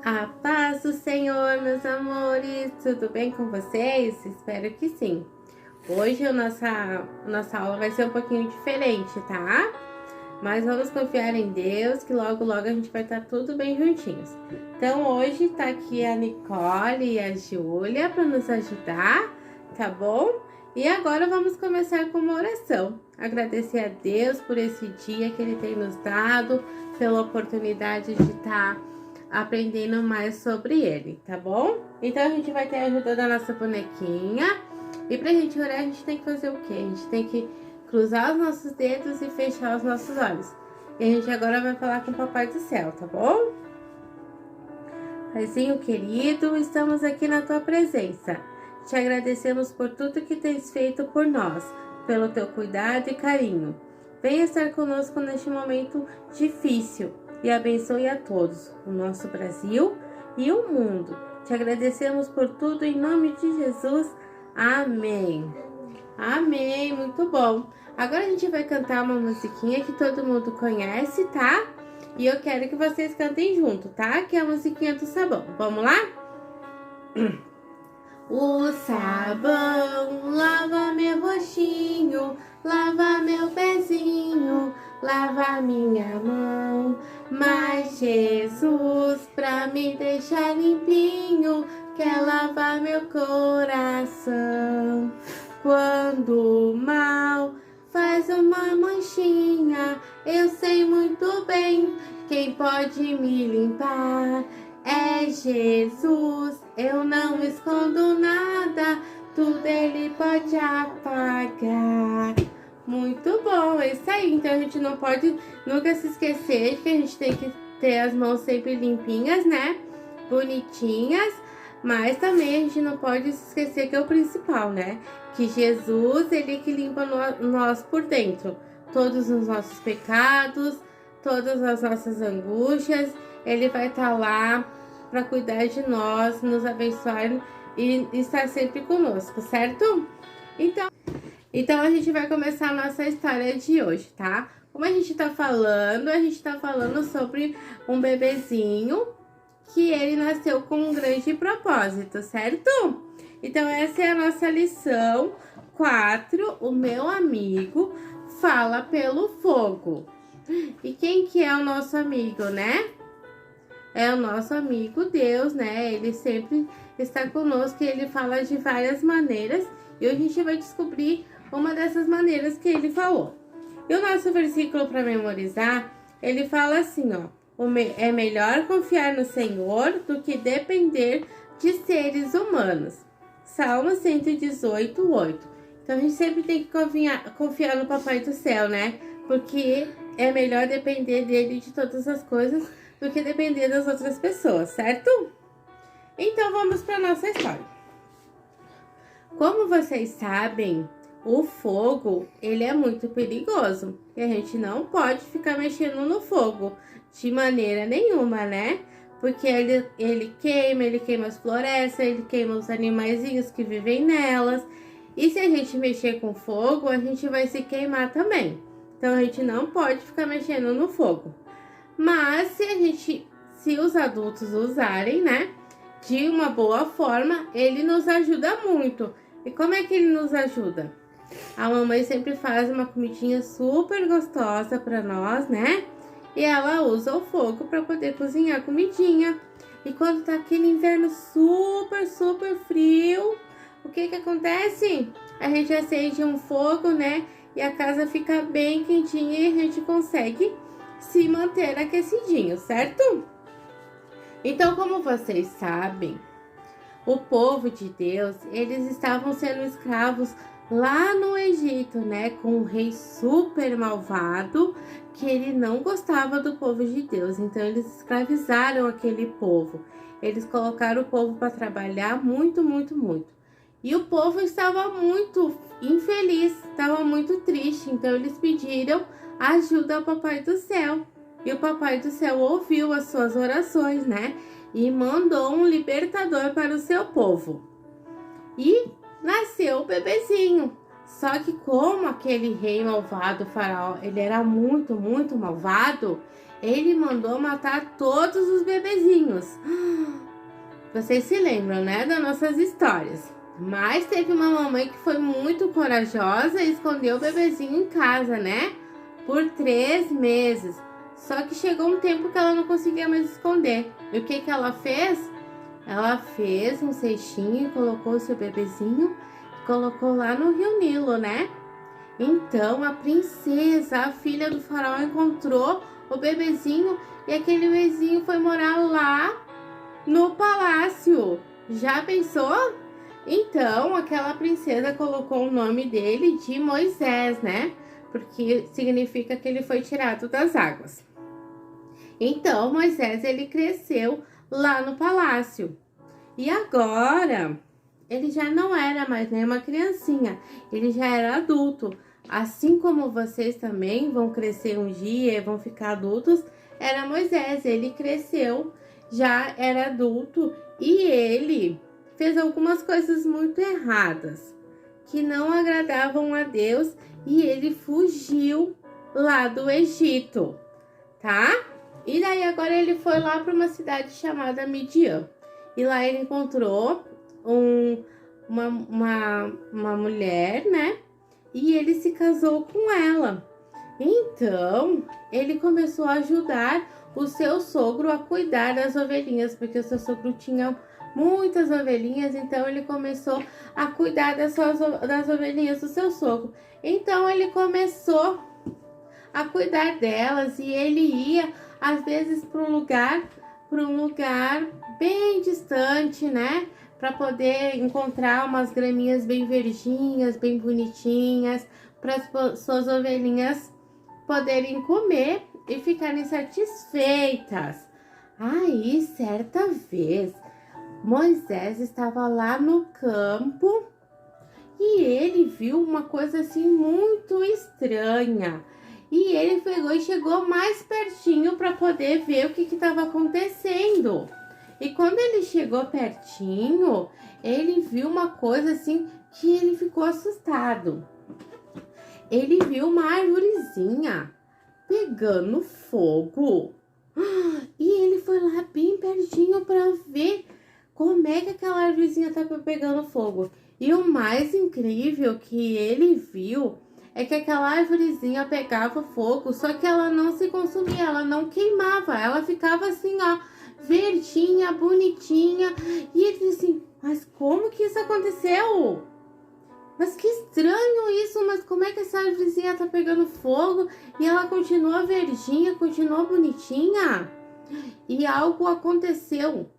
A paz do Senhor, meus amores, tudo bem com vocês? Espero que sim. Hoje a nossa aula vai ser um pouquinho diferente, tá? Mas vamos confiar em Deus, que logo a gente vai estar tudo bem juntinhos. Então hoje tá aqui a Nicole e a Júlia para nos ajudar, tá bom? E agora vamos começar com uma oração. Agradecer a Deus por esse dia que Ele tem nos dado, pela oportunidade de estar aprendendo mais sobre ele, tá bom? Então a gente vai ter a ajuda da nossa bonequinha. E pra gente orar, a gente tem que fazer o quê? A gente tem que cruzar os nossos dedos e fechar os nossos olhos. E a gente agora vai falar com o Papai do Céu, tá bom? Paizinho querido, estamos aqui na tua presença. Te agradecemos por tudo que tens feito por nós, pelo teu cuidado e carinho. Venha estar conosco neste momento difícil e abençoe a todos, o nosso Brasil e o mundo. Te agradecemos por tudo em nome de Jesus. Amém. Amém, muito bom. Agora a gente vai cantar uma musiquinha que todo mundo conhece, tá? E eu quero que vocês cantem junto, tá? Que é a musiquinha do sabão. Vamos lá? O sabão lava meu rostinho, lava meu pezinho, lava minha mão. Mas Jesus, pra me deixar limpinho, quer lavar meu coração. Quando o mal faz uma manchinha, eu sei muito bem quem pode me limpar. É Jesus, eu não escondo nada, tudo Ele pode apagar. Muito bom, é isso aí. Então a gente não pode nunca se esquecer que a gente tem que ter as mãos sempre limpinhas, né? Bonitinhas. Mas também a gente não pode se esquecer que é o principal, né? Que Jesus, Ele que limpa nós por dentro. Todos os nossos pecados, todas as nossas angústias. Ele vai estar lá para cuidar de nós, nos abençoar e estar sempre conosco, certo? Então a gente vai começar a nossa história de hoje, tá? Como a gente tá falando sobre um bebezinho que ele nasceu com um grande propósito, certo? Então essa é a nossa lição 4, o meu amigo fala pelo fogo. E quem que é o nosso amigo, né? É o nosso amigo Deus, né? Ele sempre está conosco e ele fala de várias maneiras. E hoje a gente vai descobrir uma dessas maneiras que ele falou. E o nosso versículo para memorizar, ele fala assim, ó. É melhor confiar no Senhor do que depender de seres humanos. Salmo 118, 8. Então a gente sempre tem que confiar no Papai do Céu, né? Porque é melhor depender dele de todas as coisas do que depender das outras pessoas, certo? Então vamos para nossa história. Como vocês sabem, o fogo, ele é muito perigoso. E a gente não pode ficar mexendo no fogo de maneira nenhuma, né? Porque ele queima as florestas, ele queima os animaizinhos que vivem nelas. E se a gente mexer com fogo, a gente vai se queimar também. Então a gente não pode ficar mexendo no fogo. Mas se os adultos usarem, né, de uma boa forma, ele nos ajuda muito. E como é que ele nos ajuda? A mamãe sempre faz uma comidinha super gostosa para nós, né? E ela usa o fogo para poder cozinhar a comidinha. E quando tá aquele inverno super frio, o que que acontece? A gente acende um fogo, né? E a casa fica bem quentinha e a gente consegue se manter aquecidinho, certo? Então, como vocês sabem, o povo de Deus, eles estavam sendo escravos lá no Egito, né? Com um rei super malvado, que ele não gostava do povo de Deus. Então, eles escravizaram aquele povo. Eles colocaram o povo para trabalhar muito. E o povo estava muito infeliz, estava muito triste. Então, eles pediram ajuda ao Papai do Céu. E o Papai do Céu ouviu as suas orações, né? E mandou um libertador para o seu povo. E nasceu o bebezinho. Só que como aquele rei malvado, o faraó, ele era muito malvado, ele mandou matar todos os bebezinhos. Vocês se lembram, né, das nossas histórias. Mas teve uma mamãe que foi muito corajosa e escondeu o bebezinho em casa, né? Por 3 meses. Só que chegou um tempo que ela não conseguia mais esconder. E o que que ela fez? Ela fez um cestinho e colocou o seu bebezinho, colocou lá no Rio Nilo, né? Então a princesa, a filha do faraó, encontrou o bebezinho e aquele bebezinho foi morar lá no palácio. Já pensou? Então aquela princesa colocou o nome dele de Moisés, né? Porque significa que ele foi tirado das águas. Então Moisés, ele cresceu lá no palácio. E agora ele já não era mais nem uma criancinha, ele já era adulto. Assim como vocês também vão crescer um dia e vão ficar adultos, era Moisés, ele cresceu, já era adulto e ele fez algumas coisas muito erradas, que não agradavam a Deus, e ele fugiu lá do Egito, tá? E daí agora ele foi lá para uma cidade chamada Midian. E lá ele encontrou uma mulher, né? E ele se casou com ela. Então, ele começou a ajudar o seu sogro a cuidar das ovelhinhas, porque o seu sogro tinha muitas ovelhinhas, então ele começou a cuidar das ovelhinhas do seu sogro. Então, ele começou a cuidar delas e ele ia, às vezes, para um lugar bem distante, né? Para poder encontrar umas graminhas bem verdinhas, bem bonitinhas, para as suas ovelhinhas poderem comer e ficarem satisfeitas. Aí, certa vez, Moisés estava lá no campo e ele viu uma coisa assim muito estranha. E ele pegou e chegou mais pertinho para poder ver o que estava acontecendo. E quando ele chegou pertinho, ele viu uma coisa assim que ele ficou assustado. Ele viu uma árvorezinha pegando fogo. E ele foi lá bem pertinho para ver como é que aquela árvorezinha estava pegando fogo. E o mais incrível que ele viu é que aquela árvorezinha pegava fogo, só que ela não se consumia, ela não queimava, ela ficava assim, ó, verdinha, bonitinha. E ele disse assim, mas como que isso aconteceu? Mas que estranho isso, mas como é que essa árvorezinha tá pegando fogo e ela continua verdinha, continua bonitinha? E algo aconteceu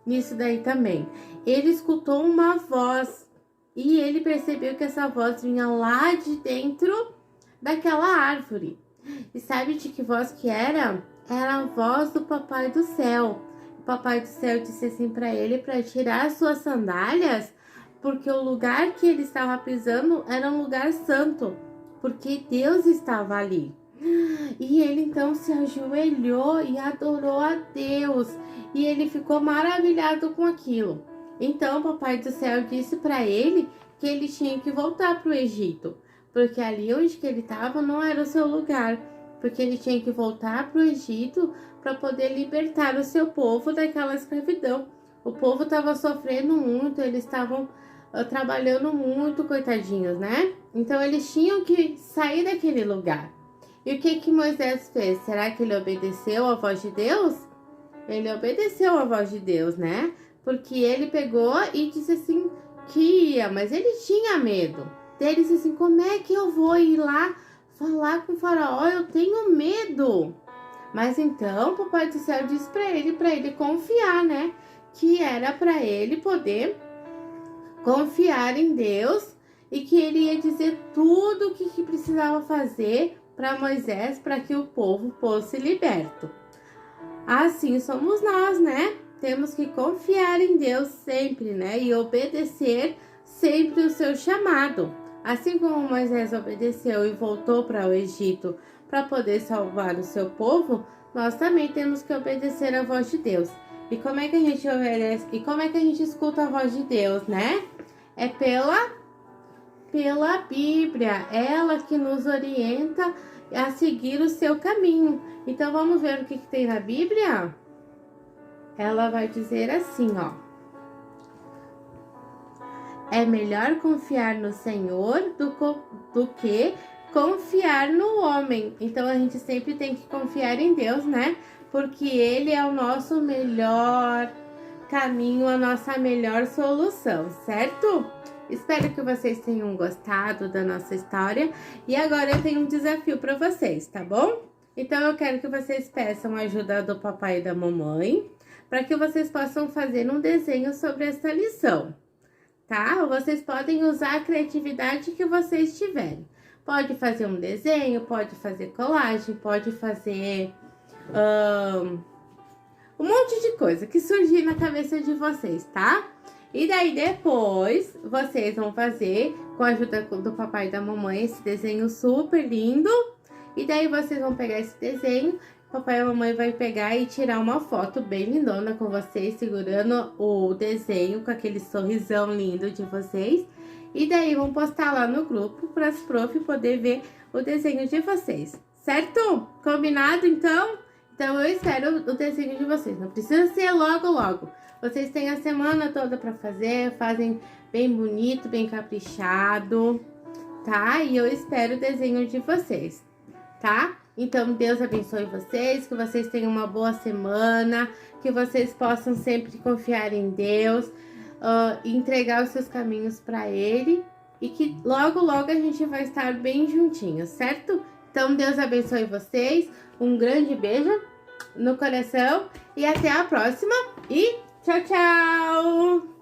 nisso daí também. Ele escutou uma voz e ele percebeu que essa voz vinha lá de dentro daquela árvore. E sabe de que voz que era? Era a voz do Papai do Céu. O Papai do Céu disse assim para ele para tirar as suas sandálias, porque o lugar que ele estava pisando era um lugar santo, porque Deus estava ali. E ele então se ajoelhou e adorou a Deus, e ele ficou maravilhado com aquilo. Então o Papai do Céu disse para ele que ele tinha que voltar para o Egito, porque ali onde que ele estava não era o seu lugar, porque ele tinha que voltar para o Egito para poder libertar o seu povo daquela escravidão. O povo estava sofrendo muito, eles estavam trabalhando muito, coitadinhos, né? Então eles tinham que sair daquele lugar. E o que que Moisés fez? Será que ele obedeceu à voz de Deus? Ele obedeceu à voz de Deus, né? Porque ele pegou e disse assim que ia, mas ele tinha medo. Ele disse assim, como é que eu vou ir lá falar com o faraó? Eu tenho medo. Mas então o Papai do Céu disse para ele confiar, né? Que era para ele poder confiar em Deus e que ele ia dizer tudo o que precisava fazer para Moisés, para que o povo fosse liberto. Assim somos nós, né? Temos que confiar em Deus sempre, né? E obedecer sempre o seu chamado. Assim como Moisés obedeceu e voltou para o Egito para poder salvar o seu povo, nós também temos que obedecer à voz de Deus. E como é que a gente obedece? E como é que a gente escuta a voz de Deus, né? É pela Bíblia, ela que nos orienta a seguir o seu caminho. Então, vamos ver o que tem na Bíblia? Ela vai dizer assim, ó. É melhor confiar no Senhor do que confiar no homem. Então, a gente sempre tem que confiar em Deus, né? Porque Ele é o nosso melhor caminho, a nossa melhor solução, certo? Espero que vocês tenham gostado da nossa história. E agora eu tenho um desafio para vocês, tá bom? Então, eu quero que vocês peçam a ajuda do papai e da mamãe para que vocês possam fazer um desenho sobre essa lição, tá? Ou vocês podem usar a criatividade que vocês tiverem. Pode fazer um desenho, pode fazer colagem, pode fazer um monte de coisa que surgir na cabeça de vocês, tá? E daí depois vocês vão fazer, com a ajuda do papai e da mamãe, esse desenho super lindo. E daí vocês vão pegar esse desenho, o papai e a mamãe vai pegar e tirar uma foto bem lindona com vocês, segurando o desenho com aquele sorrisão lindo de vocês. E daí vão postar lá no grupo para as prof poder ver o desenho de vocês, certo? Combinado então? Então eu espero o desenho de vocês, não precisa ser logo logo. Vocês têm a semana toda para fazer, fazem bem bonito, bem caprichado, tá? E eu espero o desenho de vocês, tá? Então Deus abençoe vocês, que vocês tenham uma boa semana, que vocês possam sempre confiar em Deus, entregar os seus caminhos para Ele e que logo logo a gente vai estar bem juntinhos, certo? Então Deus abençoe vocês, um grande beijo no coração e até a próxima e tchau, tchau!